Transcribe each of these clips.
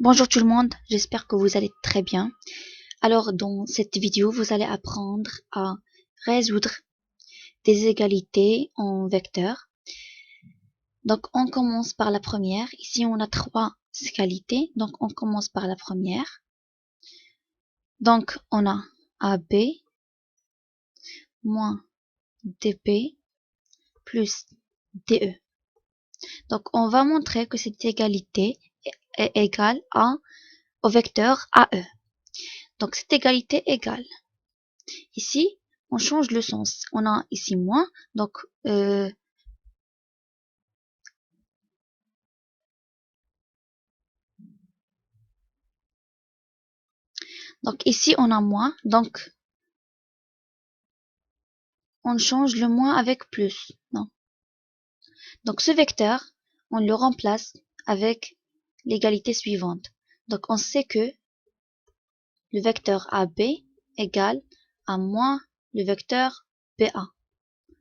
Bonjour tout le monde, j'espère que vous allez très bien. Alors dans cette vidéo, vous allez apprendre à résoudre des égalités en vecteurs. Donc on commence par la première. Ici on a trois égalités, donc on commence par la première. Donc on a AB moins DB plus DE. Donc on va montrer que cette égalité est égale au vecteur AE. Donc cette égalité est égale. Ici, on change le sens. On a ici moins, donc ici on a moins, donc on change le moins avec plus. Non. Donc ce vecteur, on le remplace avec l'égalité suivante. Donc on sait que le vecteur AB égale à moins le vecteur BA.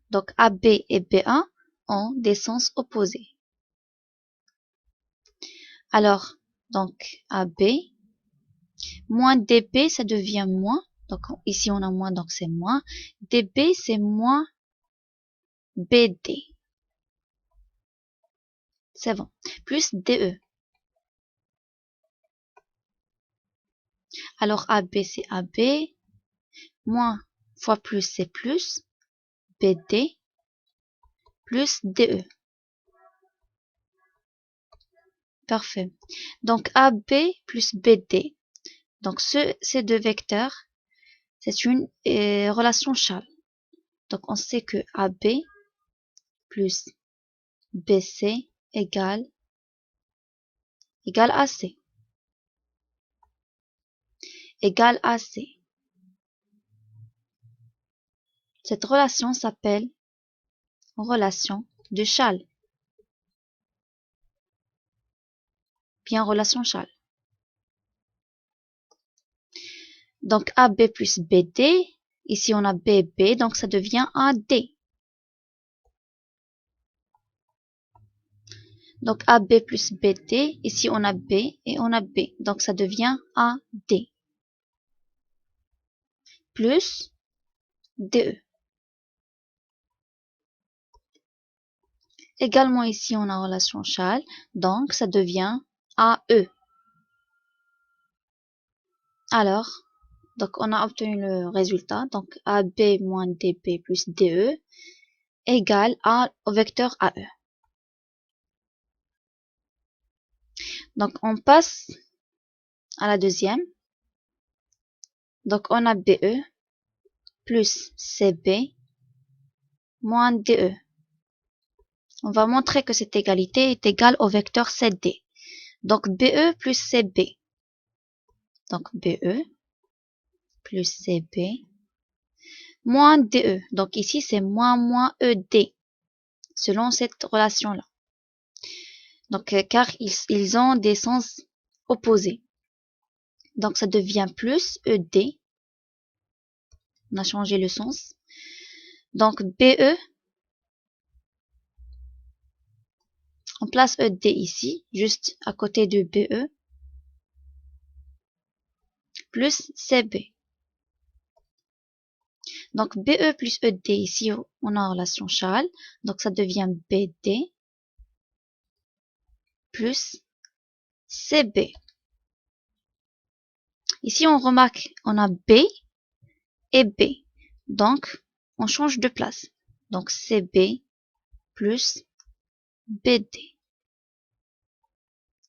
Donc AB et BA ont des sens opposés. Alors, donc AB moins DB, ça devient moins. Donc ici on a moins, donc c'est moins. DB, c'est moins BD. C'est bon. Plus DE. Alors AB, c'est AB. Moins fois plus, c'est plus. BD. Plus DE. Parfait. Donc AB plus BD. Donc ces deux vecteurs, c'est une relation Chasles. Donc on sait que AB plus BC égale AC. Égale AC. Cette relation s'appelle relation de Chasles. Bien relation Chasles. Donc AB plus BD. Ici on a BB, donc ça devient AD. Donc AB plus BD, ici on a B et on a B, donc ça devient AD. Plus DE. Également ici on a relation Chasles, donc ça devient AE. Alors, donc on a obtenu le résultat, donc AB moins DB plus DE égale au vecteur AE. Donc on passe à la deuxième. Donc on a BE plus CB moins DE. On va montrer que cette égalité est égale au vecteur CD. Donc BE plus CB. Donc BE plus CB moins DE. Donc ici c'est moins ED selon cette relation-là. Donc car ils ont des sens opposés. Donc ça devient plus ED. On a changé le sens. Donc BE, on place ED ici, juste à côté de BE, plus CB. Donc BE plus ED, ici on a en relation Chasles, donc ça devient BD plus CB. Ici on remarque, on a B et B, donc on change de place. Donc CB plus BD.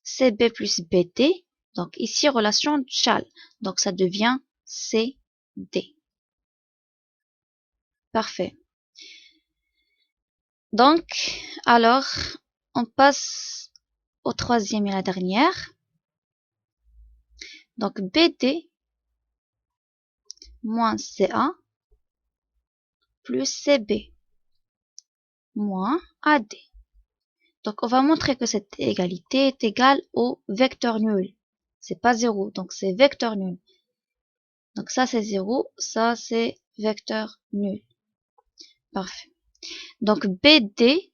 CB plus BD, donc ici relation Chasles, donc ça devient CD. Parfait. Donc, alors, on passe au troisième et la dernière. Donc, BD moins CA plus CB moins AD. Donc, on va montrer que cette égalité est égale au vecteur nul. C'est pas 0, donc c'est vecteur nul. Donc ça c'est 0, ça c'est vecteur nul. Parfait. Donc BD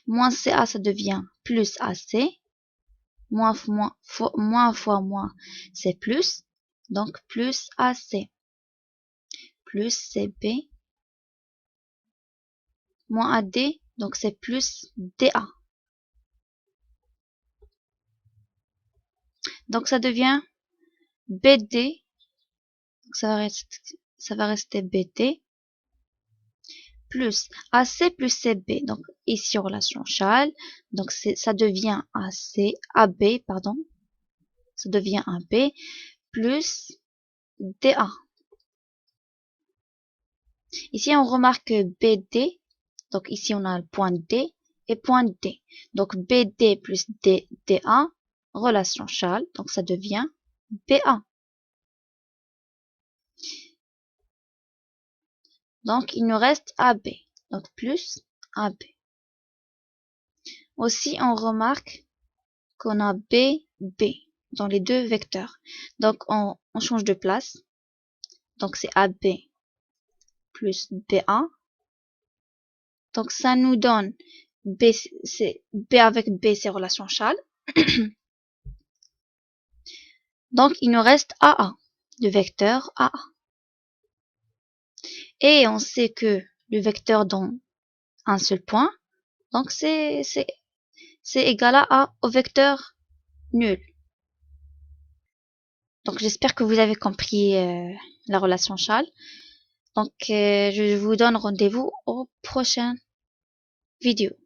moins CA, ça devient plus AC, moins fois moins, c'est plus, donc plus AC, plus CB, moins AD, donc c'est plus DA. Donc ça devient BD, donc ça va rester BD, plus AC plus CB, donc ici relation Chasles, donc ça devient AB, pardon, ça devient AB, plus DA. Ici on remarque BD, donc ici on a le point D et point D, donc BD plus DA, relation Chasles, donc ça devient BA. Donc il nous reste AB, donc plus AB. Aussi on remarque qu'on a BB dans les deux vecteurs. Donc on change de place. Donc c'est AB plus BA. Donc ça nous donne B avec B, c'est relation Chasles. Donc il nous reste AA, le vecteur AA. Et on sait que le vecteur dans un seul point, donc c'est égal à A au vecteur nul. Donc j'espère que vous avez compris la relation Chasles. Donc je vous donne rendez-vous aux prochaines vidéos.